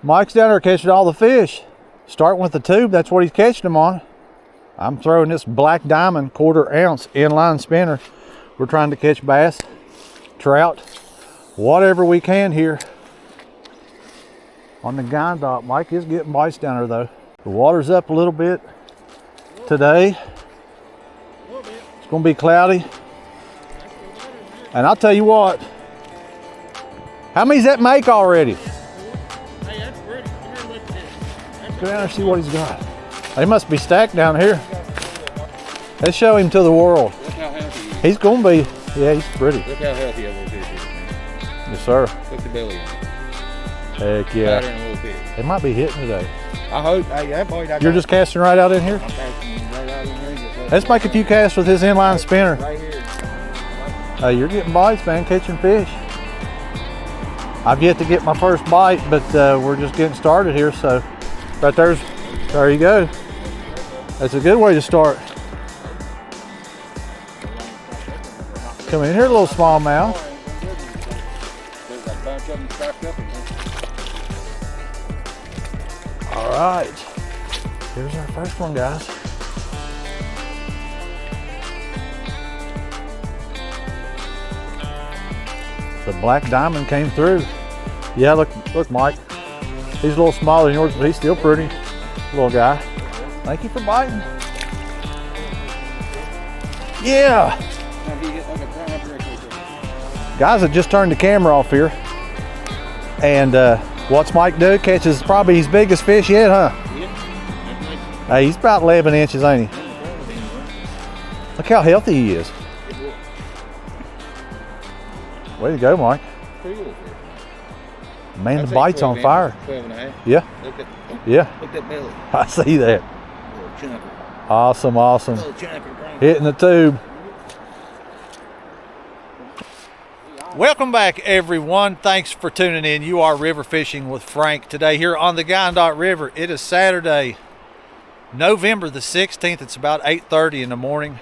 Mike's down there catching all the fish. Starting with the tube, that's what he's catching them on. I'm throwing this black diamond 1/4 ounce inline spinner. We're trying to catch bass, trout, whatever we can here on the Guyandotte. Mike is getting bites down there though. The water's up a little bit today. It's gonna be cloudy. And I'll tell you what, how many's that make already? Hey, that's pretty. Come here and look at this. Go down there and see what he's got. They must be stacked down here. Let's show him to the world. Look how healthy he is. He's gonna be, yeah, he's pretty. Look how healthy that little fish is, man. Yes, sir. Look the belly on it. Heck yeah. Fatter than a little fish. They might be hitting today. I hope. Hey, that boy, You're just casting right out in here? I'm casting right out in here. Let's make a few casts with his inline spinner. Right here. Hey, you're getting bites, man, catching fish. I've yet to get my first bite, but we're just getting started here, so right there you go. That's a good way to start. Come in here, little smallmouth. There's a bunch of them stacked up in here. All right, here's our first one, guys. The black diamond came through. Yeah, look, Mike. He's a little smaller than yours, but he's still pretty. Little guy. Thank you for biting. Yeah. Guys, I just turned the camera off here. And what's Mike do? Catches probably his biggest fish yet, huh? Hey, he's about 11 inches, ain't he? Look how healthy he is. Way to go, Mike. Man, the bite's on fire. 12 and a half. Yeah. Yeah. Look at that belly. I see that. Little chunker. Awesome, awesome. Little chunker. Hitting the tube. Welcome back, everyone. Thanks for tuning in. You are River Fishing with Frank today here on the Guyandotte River. It is Saturday, November the 16th. It's about 8:30 in the morning.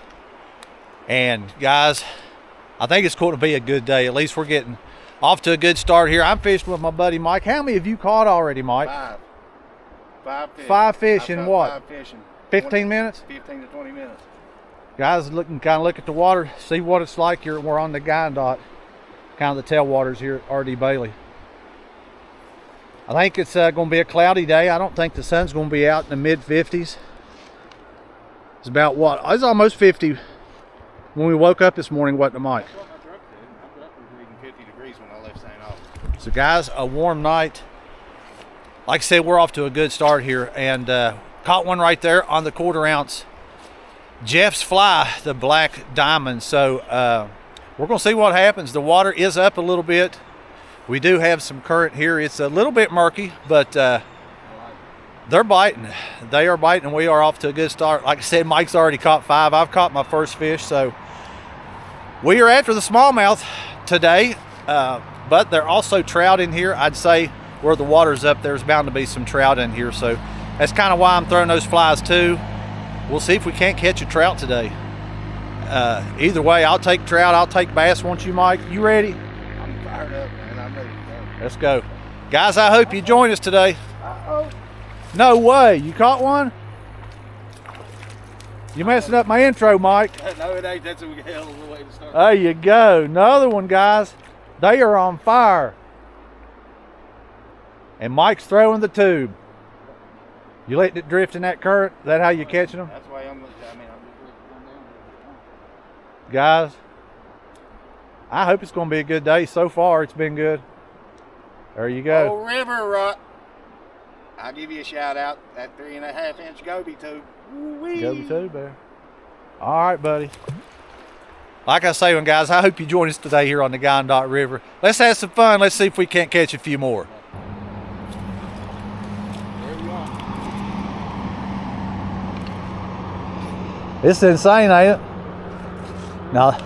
And guys, I think it's going to be a good day. At least we're getting off to a good start here. I'm fishing with my buddy Mike. How many have you caught already, Mike? 5 fish. 5 fish in what? 5 fish in 15 minutes? 15 to 20 minutes. Guys, kind of look at the water, see what it's like here. We're on the Guyandotte, kind of the tailwaters here at R.D. Bailey. I think it's going to be a cloudy day. I don't think the sun's going to be out in the mid-50s. It's about what? It's almost 50 when we woke up this morning, wasn't it, Mike? That's what my truck did. My truck was reading 50 degrees when I left St. Augustine. So guys, a warm night. Like I said, we're off to a good start here, and caught one right there on the 1/4 ounce Jeff's fly, the black diamond. So we're gonna see what happens. The water is up a little bit. We do have some current here. It's a little bit murky, but they're biting. They are biting, and we are off to a good start. Like I said, Mike's already caught 5. I've caught my first fish, so we are after the smallmouth today, but there are also trout in here. I'd say where the water's up, there's bound to be some trout in here, so that's kind of why I'm throwing those flies too. We'll see if we can't catch a trout today. Either way, I'll take trout, I'll take bass. Won't you, Mike? You ready? I'm fired up, man. I'm ready to go. Let's go. Guys, I hope you join us today. Uh-oh. No way, you caught one? You messing up my intro, Mike. No, it ain't. That's a hell of a way to start. There you go. Another one, guys. They are on fire. And Mike's throwing the tube. You letting it drift in that current? Is that how you catching them? That's why I'm just looking down there. Guys, I hope it's going to be a good day. So far, it's been good. There you go. Oh, River Rock. I'll give you a shout out. That 3.5 inch goby tube. Goby tube there. All right, buddy. Like I say, guys, I hope you join us today here on the Guyandotte River. Let's have some fun. Let's see if we can't catch a few more. There you are. It's insane, ain't it? Now,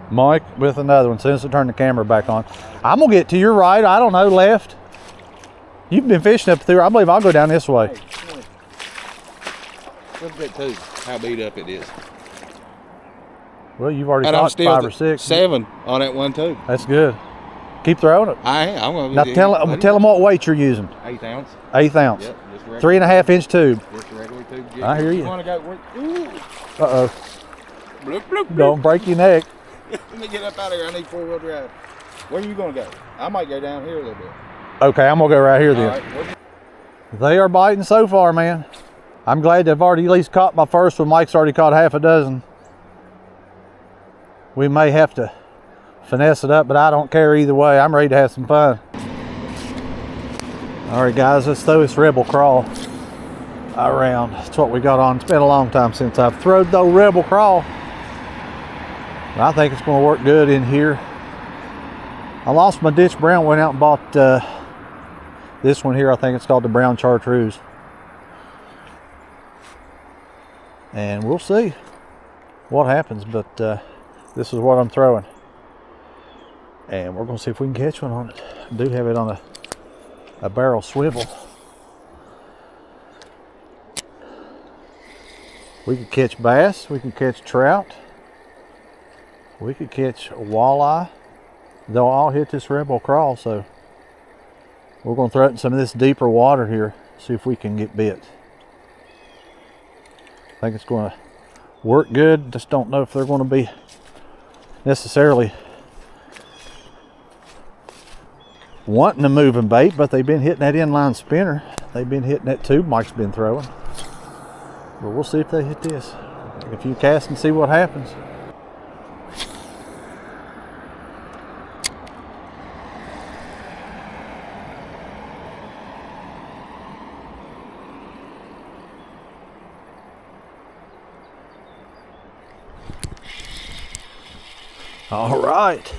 Mike with another one. As soon as I turn the camera back on, I'm gonna get to your right. I don't know, left. You've been fishing up through. I believe I'll go down this way. Look at that tube. How beat up it is. Well, you've already And I'm caught still 5 or 6. 7 on that one tube. That's good. Keep throwing it. I'm gonna Now tell them what weight you're using. 1/8 ounce. 1/8 ounce. Yep, just regular. 3.5 inch tube. Just a regular tube. I hear you. Wanna go, ooh. Uh-oh. Bloop, bloop, bloop. Don't break your neck. Let me get up out of here. I need 4-wheel drive. Where are you gonna go? I might go down here a little bit. Okay, I'm gonna go right here All then. right. They are biting so far, man. I'm glad they've already at least caught my first one. Mike's already caught half a dozen. We may have to finesse it up, but I don't care either way. I'm ready to have some fun. All right, guys, let's throw this Rebel Crawl around. That's what we got on. It's been a long time since I've thrown the Rebel Crawl. I think it's going to work good in here. I lost my ditch brown, went out and bought this one here. I think it's called the Brown Chartreuse. And we'll see what happens, but this is what I'm throwing. And we're going to see if we can catch one on it. I do have it on a barrel swivel. We could catch bass, we can catch trout, we could catch walleye. They'll all hit this Rebel Crawl, so we're going to throw it in some of this deeper water here, see if we can get bit. I think it's going to work good. Just don't know if they're going to be necessarily wanting a moving bait, but they've been hitting that inline spinner. They've been hitting that tube Mike's been throwing. But we'll see if they hit this. Take a few casts and see what happens. All right.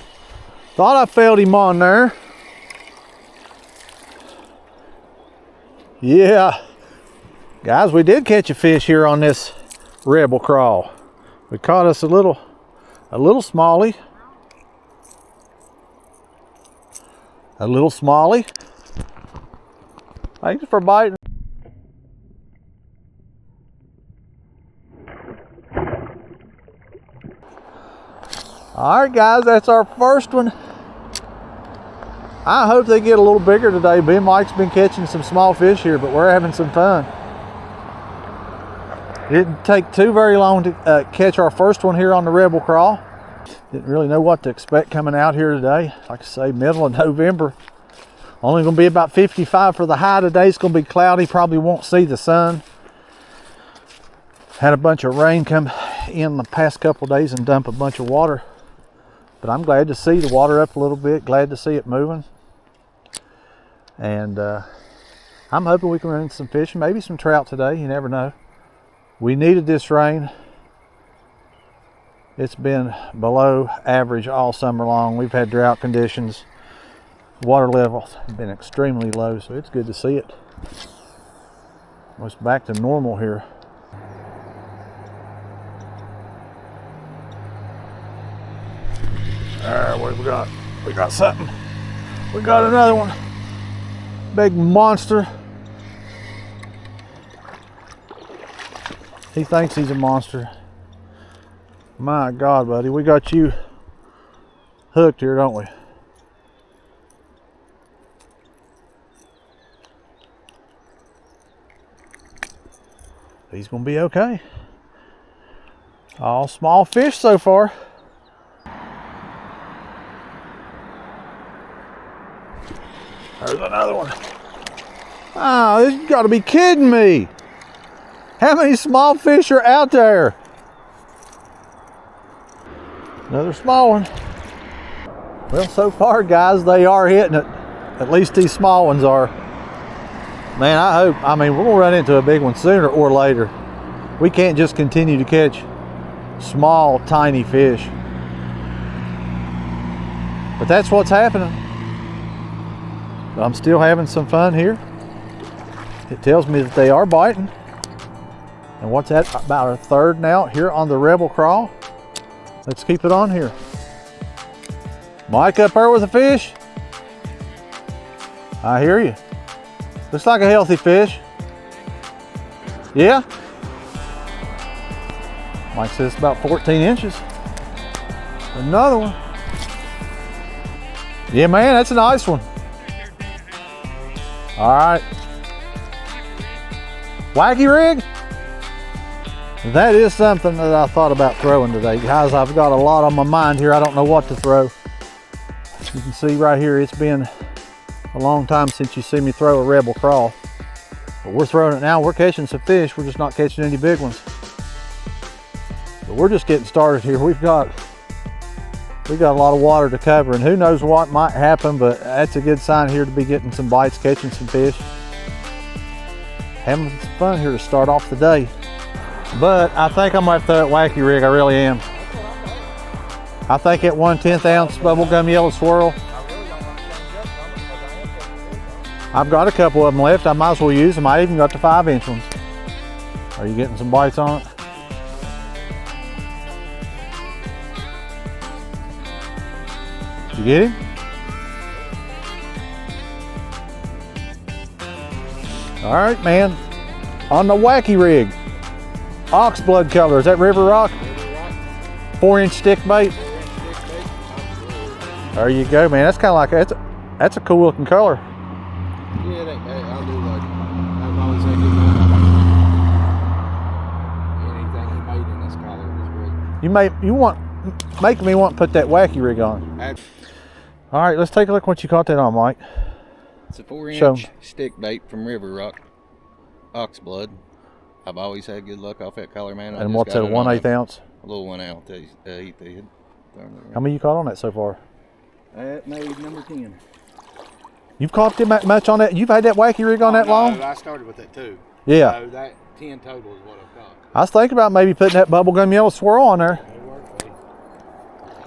Thought I failed him on there. Yeah. Guys, we did catch a fish here on this Rebel Crawl. We caught us a little smallie. A little smallie. Thanks for biting. All right, guys, that's our first one. I hope they get a little bigger today. Ben Mike's been catching some small fish here, but we're having some fun. It didn't take too very long to catch our first one here on the Rebel Crawl. Didn't really know what to expect coming out here today. Like I say, middle of November. Only going to be about 55 for the high today. It's going to be cloudy. Probably won't see the sun. Had a bunch of rain come in the past couple days and dump a bunch of water. But I'm glad to see the water up a little bit. Glad to see it moving. And I'm hoping we can run into some fish, maybe some trout today. You never know. We needed this rain. It's been below average all summer long. We've had drought conditions. Water levels have been extremely low, so it's good to see it. It's back to normal here. All right, what do we got? We got something. We got another one. Big monster. He thinks he's a monster. My God, buddy, we got you hooked here, don't we? He's gonna be okay. All small fish so far. There's another one. Oh, you gotta be kidding me. How many small fish are out there? Another small one. Well, so far, guys, they are hitting it. At least these small ones are. Man, I mean, we're gonna run into a big one sooner or later. We can't just continue to catch small, tiny fish. But that's what's happening. But I'm still having some fun here. It tells me that they are biting. And what's that, about our third now here on the Rebel Crawl? Let's keep it on here. Mike up there with a fish? I hear you. Looks like a healthy fish. Yeah? Mike says it's about 14 inches. Another one. Yeah, man, that's a nice one. All right. Wacky rig? That is something that I thought about throwing today. Guys, I've got a lot on my mind here. I don't know what to throw. You can see right here, it's been a long time since you see me throw a Rebel Crawl. But we're throwing it now. We're catching some fish. We're just not catching any big ones. But we're just getting started here. We've got a lot of water to cover, and who knows what might happen, but that's a good sign here to be getting some bites, catching some fish. Having some fun here to start off the day. But I think I'm gonna have to throw that wacky rig, I really am. I think at 1/10 ounce bubblegum yellow swirl. I've got a couple of them left. I might as well use them. I even got the 5-inch ones. Are you getting some bites on it? Did you get him? All right, man. On the wacky rig. Oxblood color. Is that River Rock? 4-inch stick bait. There you go, man. That's kind of like that's a cool looking color. Yeah, I do like it. I've always had good anything he made in this color was great. Make me want to put that wacky rig on. All right, let's take a look what you caught that on, Mike. It's a 4-inch stick bait from River Rock, Oxblood. I've always had good luck off that color, man. And what's that, a 1/8 ounce? A little 1 ounce eat. How many you caught on that so far? That made number 10. You've caught that much on that? You've had that wacky rig on that long? I started with that too. Yeah. So that 10 total is what I've got. I was thinking about maybe putting that bubblegum yellow swirl on there.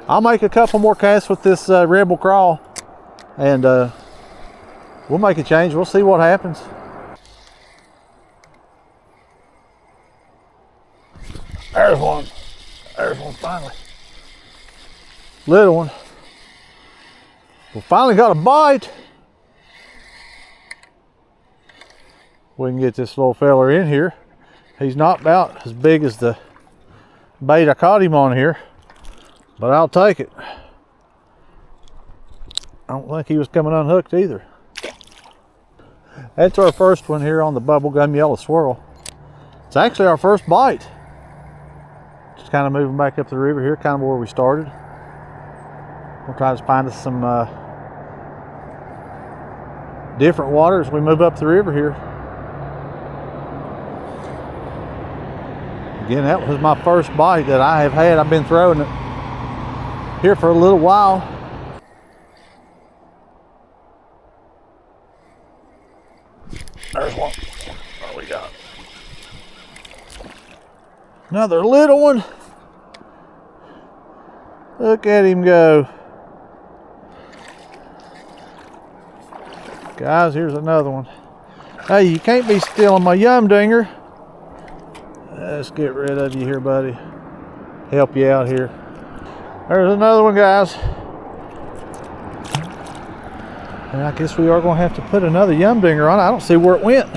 I'll make a couple more casts with this Rebel Crawl, and we'll make a change. We'll see what happens. There's one. There's one finally. Little one. We finally got a bite. We can get this little feller in here. He's not about as big as the bait I caught him on here, but I'll take it. I don't think he was coming unhooked either. That's our first one here on the bubblegum yellow swirl. It's actually our first bite. Just kind of moving back up the river here, kind of where we started. We'll try to find us some different water as we move up the river here. Again, that was my first bite that I have had. I've been throwing it here for a little while. There's one. What we got? Another little one. Look at him go. Guys, here's another one. Hey, you can't be stealing my yum dinger. Let's get rid of you here, buddy. Help you out here. There's another one, guys. And I guess we are going to have to put another yum dinger on. I don't see where it went.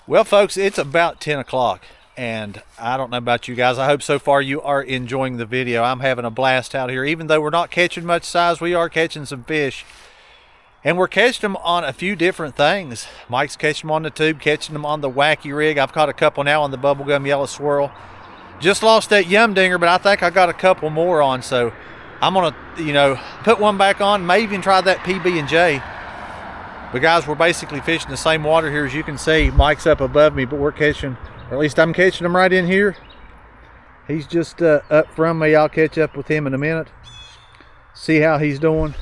Well, folks, it's about 10 o'clock. And I don't know about you guys. I hope so far you are enjoying the video. I'm having a blast out here. Even though we're not catching much size, we are catching some fish. And we're catching them on a few different things. Mike's catching them on the tube, catching them on the wacky rig. I've caught a couple now on the bubblegum yellow swirl. Just lost that yum dinger, but I think I got a couple more on. So I'm gonna, put one back on. May even try that PB&J. But guys, we're basically fishing the same water here. As you can see, Mike's up above me, but we're catching, or at least I'm catching him right in here. He's just up from me. I'll catch up with him in a minute. See how he's doing.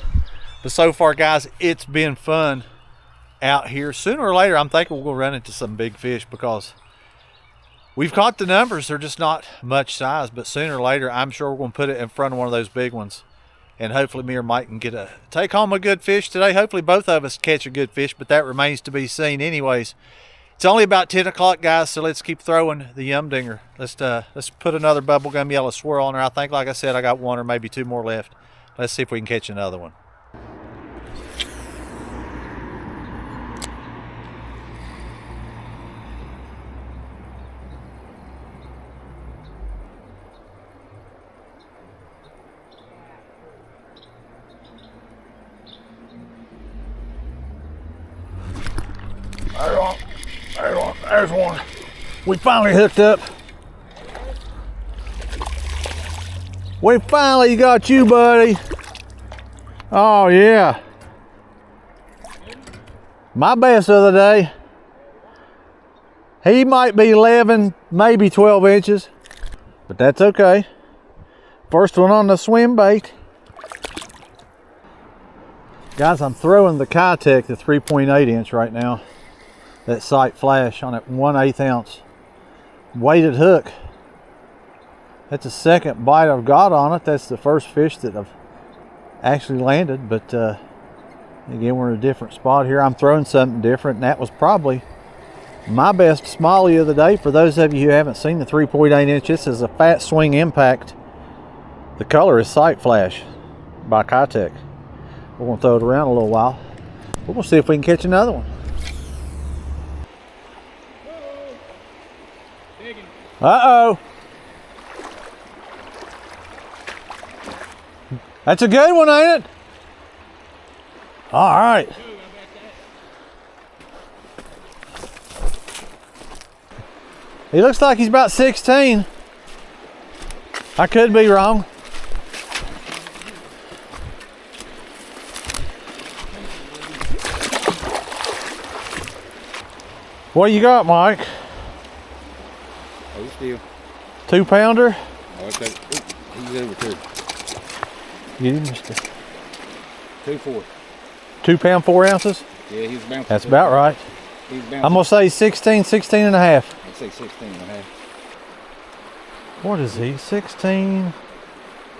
But so far, guys, it's been fun out here. Sooner or later, I'm thinking we'll run into some big fish because we've caught the numbers. They're just not much size, but sooner or later, I'm sure we're going to put it in front of one of those big ones. And hopefully me or Mike can take home a good fish today. Hopefully both of us catch a good fish, but that remains to be seen anyways. It's only about 10 o'clock, guys, so let's keep throwing the yum dinger. Let's put another bubblegum yellow swirl on there. I think, like I said, I got one or maybe two more left. Let's see if we can catch another one. There's one. We finally hooked up. We finally got you, buddy. Oh yeah. My best of the day. He might be 11, maybe 12 inches, but that's okay. First one on the swim bait. Guys, I'm throwing the Kitech, the 3.8 inch right now. That sight flash on it, 1/8 ounce weighted hook. That's the second bite I've got on it. That's the first fish that I've actually landed, but again, we're in a different spot here. I'm throwing something different, and that was probably my best Smallie of the day. For those of you who haven't seen the 3.8 inch, this is a fat swing impact. The color is Sight Flash by Kitech. We're gonna throw it around a little while, but we'll see if we can catch another one. Uh-oh. That's a good one, ain't it? All right. He looks like he's about 16. I could be wrong. What you got, Mike? Oh, still. 2 pounder? Oh, okay. He's over 2. Get him, mister. 2.4. 2 pound, 4 ounces? Yeah, he's bouncing. That's about right. He's bouncing. I'm gonna say 16, 16 and a half. I'd say 16 and a half. What is he? 16,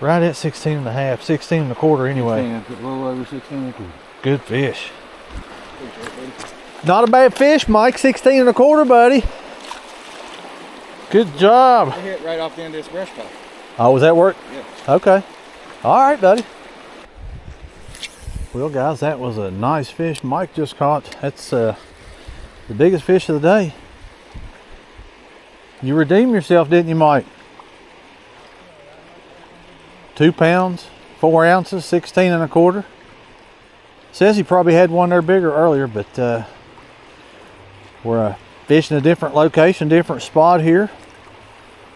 right at 16 and a half, 16 and a quarter anyway. 16, a little over 16 and a quarter. Good fish. Not a bad fish, Mike. 16 and a quarter, buddy. Good job. I hit right off the end of this brush pile. Oh, was that work? Yeah. Okay. All right, buddy. Well, guys, that was a nice fish Mike just caught. That's the biggest fish of the day. You redeemed yourself, didn't you, Mike? 2 pounds, 4 ounces, 16 and a quarter. Says he probably had one there bigger earlier, but we're fishing a different location, different spot here.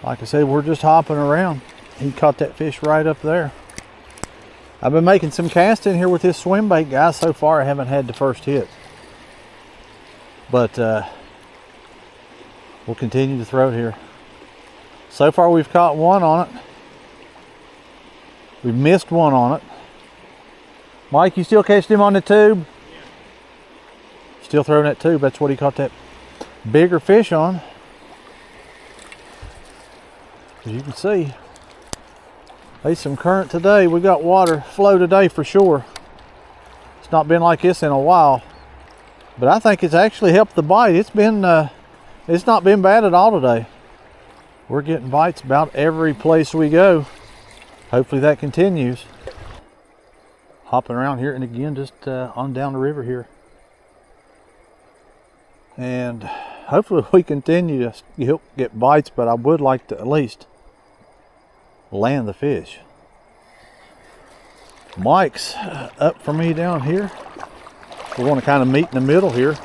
Like I said, we're just hopping around. He caught that fish right up there. I've been making some casting here with this swim bait, guys. So far, I haven't had the first hit. But we'll continue to throw it here. So far, we've caught one on it. We've missed one on it. Mike, you still catching him on the tube? Yeah. Still throwing that tube. That's what he caught that bigger fish on. As you can see, there's some current today. We got water flow today for sure. It's not been like this in a while, but I think it's actually helped the bite. It's not been bad at all today. We're getting bites about every place we go. Hopefully that continues. Hopping around here, and again, just on down the river here. And hopefully we continue to get bites, but I would like to at least land the fish. Mike's up for me down here. We want to kind of meet in the middle here.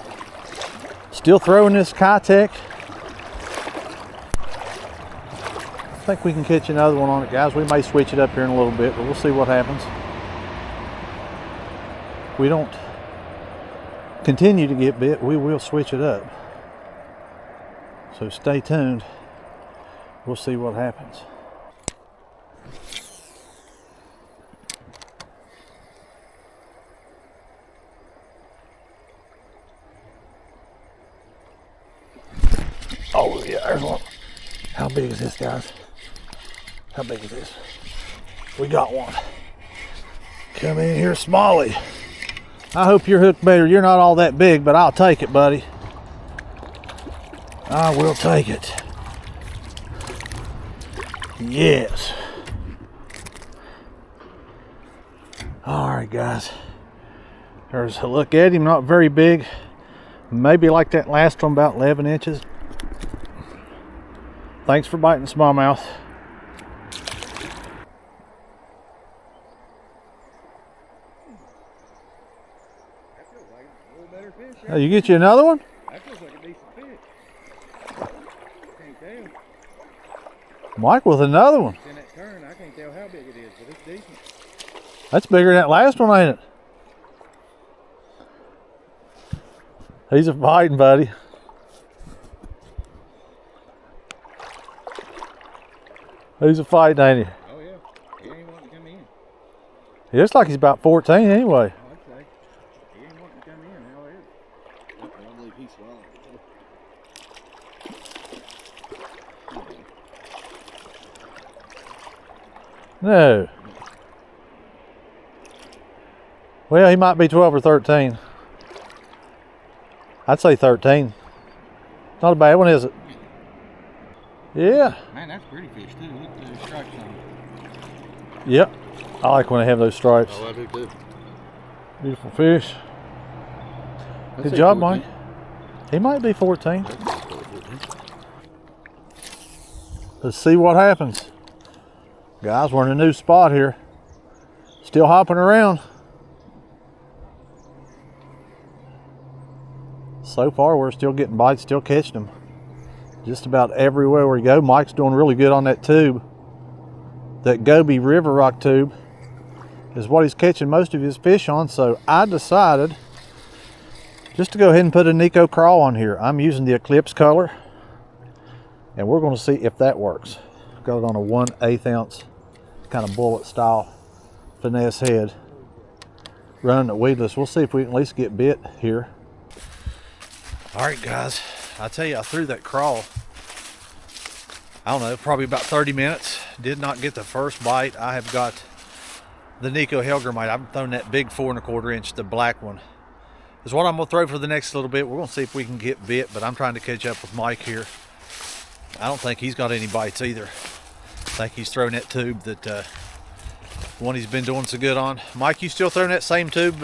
Still throwing this Kitech. I think we can catch another one on it, guys. We may switch it up here in a little bit, but we'll see what happens. If we don't continue to get bit, we will switch it up. So stay tuned. We'll see what happens. Oh yeah, there's one. How big is this, guys? How big is this? We got one. Come in here, Smallie. I hope you're hooked better. You're not all that big, but I'll take it, buddy. I will take it. Yes. All right, guys. There's a look at him. Not very big. Maybe like that last one, about 11 inches. Thanks for biting, smallmouth. Oh, you get you another one? That feels like a decent fish. Mike with another one. In that turn, I can't tell how big it is, but it's decent. That's bigger than that last one, ain't it? He's a fighting, buddy. He's a fighting, ain't he? Oh yeah, he ain't wanting to come in. He looks like he's about 14 anyway. Oh, I'd say. He ain't wanting to come in, hell is. I believe he's swallowing. No. Well, he might be 12 or 13. I'd say 13. Not a bad one, is it? Yeah. Man, that's pretty fish too. Look at the stripes on it. Yep. I like when they have those stripes. Oh, I do too. Beautiful fish. Good job, Mike. He might be 14. Let's see what happens. Guys, we're in a new spot here. Still hopping around. So far, we're still getting bites, still catching them. Just about everywhere we go. Mike's doing really good on that tube. That Gobi River Rock tube is what he's catching most of his fish on. So I decided just to go ahead and put a Nico crawl on here. I'm using the Eclipse color, and we're going to see if that works. Got it on a 1/8 ounce kind of bullet style finesse head, running it weedless. We'll see if we can at least get bit here. All right, guys, I tell you, I threw that crawl, I don't know, probably about 30 minutes. Did not get the first bite. I have got the Nico Hellgrammite. I've thrown that big 4 1/4 inch, the black one. Is what I'm gonna throw for the next little bit. We're gonna see if we can get bit, but I'm trying to catch up with Mike here. I don't think he's got any bites either. I think he's throwing that tube that one he's been doing so good on. Mike, you still throwing that same tube,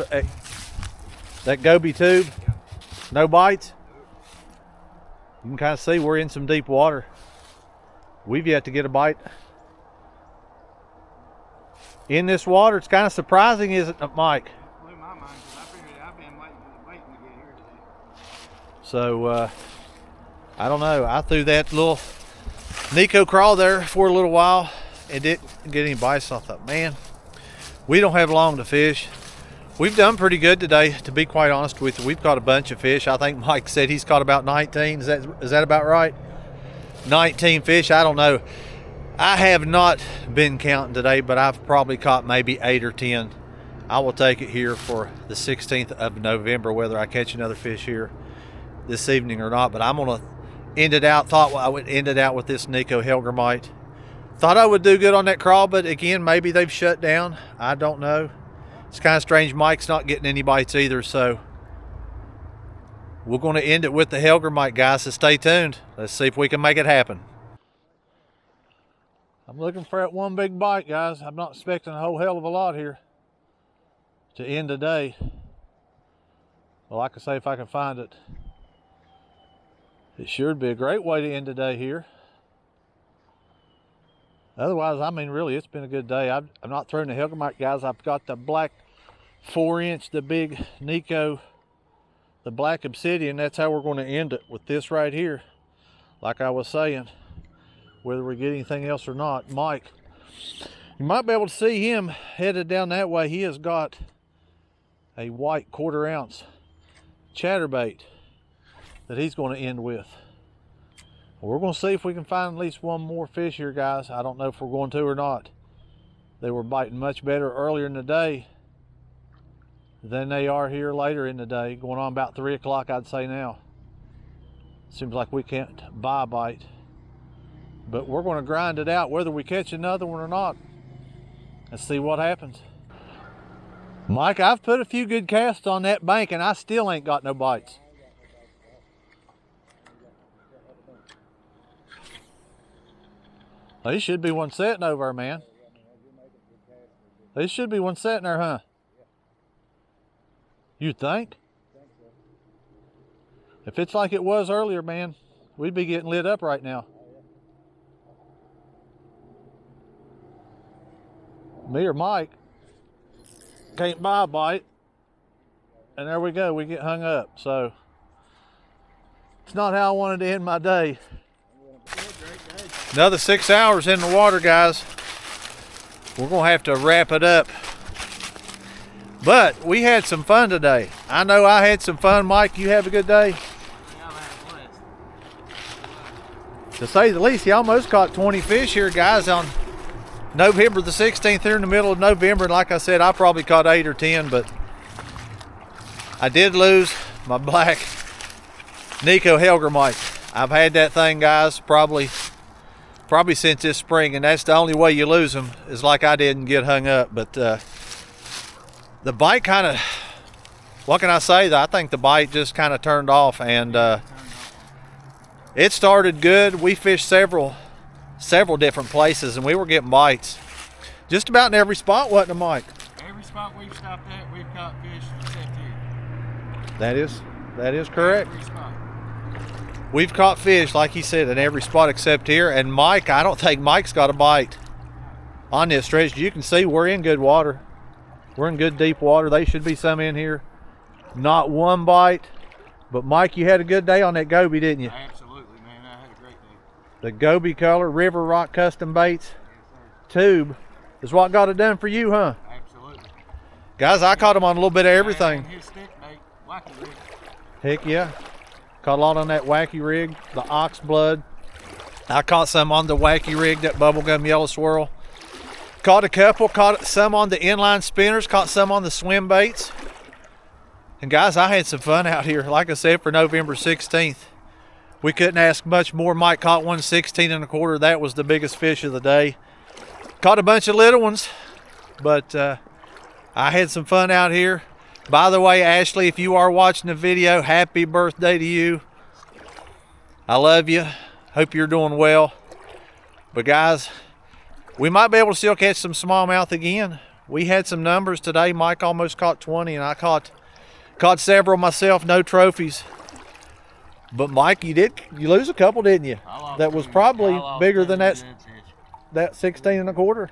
that Gobi tube? No bites? You can kind of see we're in some deep water. We've yet to get a bite in this water. It's kind of surprising, isn't it, Mike? Blew my mind, because I figured I've been waiting to get here today. So, I don't know. I threw that little Nico crawl there for a little while and didn't get any bites. So I thought, man, we don't have long to fish. We've done pretty good today, to be quite honest with you. We've caught a bunch of fish. I think Mike said he's caught about 19. Is that about right? 19 fish. I don't know. I have not been counting today, but I've probably caught maybe 8 or 10. I will take it here for the 16th of November, whether I catch another fish here this evening or not. But I'm gonna end it out. Thought I would end it out with this Nico Hellgrammite. Thought I would do good on that crawl, but again, maybe they've shut down. I don't know. It's kind of strange. Mike's not getting any bites either, so we're going to end it with the Hellgrammite, guys, so stay tuned. Let's see if we can make it happen. I'm looking for that one big bite, guys. I'm not expecting a whole hell of a lot here to end the day. Well, like I say, if I can find it, it sure would be a great way to end the day here. Otherwise, I mean, really, it's been a good day. I'm not throwing the Hellgrammite, guys. I've got the black 4 inch, the big Nico, the black obsidian. That's how we're going to end it, with this right here. Like I was saying, whether we get anything else or not. Mike, you might be able to see him headed down that way. He has got a white 1/4 ounce chatterbait that he's going to end with. We're going to see if we can find at least one more fish here, guys. I don't know if we're going to or not. They were biting much better earlier in the day than they are here later in the day. Going on about 3 o'clock, I'd say now. Seems like we can't buy a bite. But we're going to grind it out, whether we catch another one or not. Let's see what happens. Mike, I've put a few good casts on that bank, and I still ain't got no bites. There should be one sitting over there, man. There should be one sitting there, huh? You think? If it's like it was earlier, man, we'd be getting lit up right now. Me or Mike can't buy a bite. And there we go, we get hung up. So it's not how I wanted to end my day. Another 6 hours in the water, guys. We're gonna have to wrap it up. But we had some fun today. I know I had some fun. Mike, you have a good day? To say the least, he almost caught 20 fish here, guys, on November the 16th, here in the middle of November. And like I said, I probably caught 8 or 10, but I did lose my black Nico Helger Mike. I've had that thing, guys, probably since this spring, and that's the only way you lose them, is like I didn't get hung up. But the bite kind of, what can I say? I think the bite just kind of turned off, and it started good. We fished several different places, and we were getting bites just about in every spot, wasn't it, Mike? Every spot we've stopped at, we've caught fish except here. That is correct. Every spot. We've caught fish, like he said, in every spot except here. And Mike, I don't think Mike's got a bite on this stretch. You can see we're in good water. We're in good deep water. They should be some in here. Not one bite. But Mike, you had a good day on that goby, didn't you? Absolutely, man. I had a great day. The goby color River Rock Custom Baits tube is what got it done for you, huh? Absolutely. Guys, I caught him on a little bit of everything. And his stick bait, wacky rig. Heck yeah. Caught a lot on that wacky rig, the ox blood. I caught some on the wacky rig, that bubblegum yellow swirl. Caught a couple, caught some on the inline spinners, caught some on the swim baits. And guys, I had some fun out here. Like I said, for November 16th, we couldn't ask much more. Mike caught one 16 1/4. That was the biggest fish of the day. Caught a bunch of little ones, but I had some fun out here. By the way, Ashley, if you are watching the video, happy birthday to you. I love you. Hope you're doing well. But guys, we might be able to still catch some smallmouth again. We had some numbers today. Mike almost caught 20, and I caught several myself. No trophies. But Mike, you lose a couple, didn't you? That was probably bigger than that 16 1/4.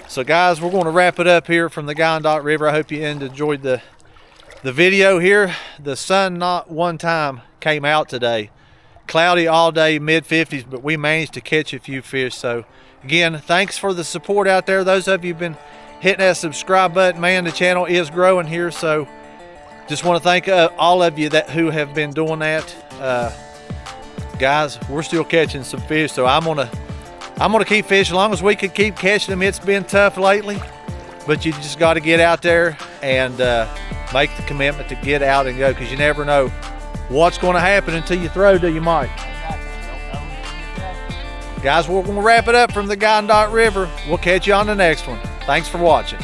So guys, we're going to wrap it up here from the Guyandotte River. I hope you enjoyed the video here. The sun not one time came out today. Cloudy all day, mid-50s, but we managed to catch a few fish. So again, thanks for the support out there. Those of you who've been hitting that subscribe button, man, the channel is growing here. So just want to thank all of you who have been doing that. Guys, we're still catching some fish, so I'm gonna keep fishing as long as we can keep catching them. It's been tough lately, but you just got to get out there and make the commitment to get out and go, because you never know what's going to happen until you throw, do you, Mike? Guys, we're going to wrap it up from the Guyandotte River. We'll catch you on the next one. Thanks for watching.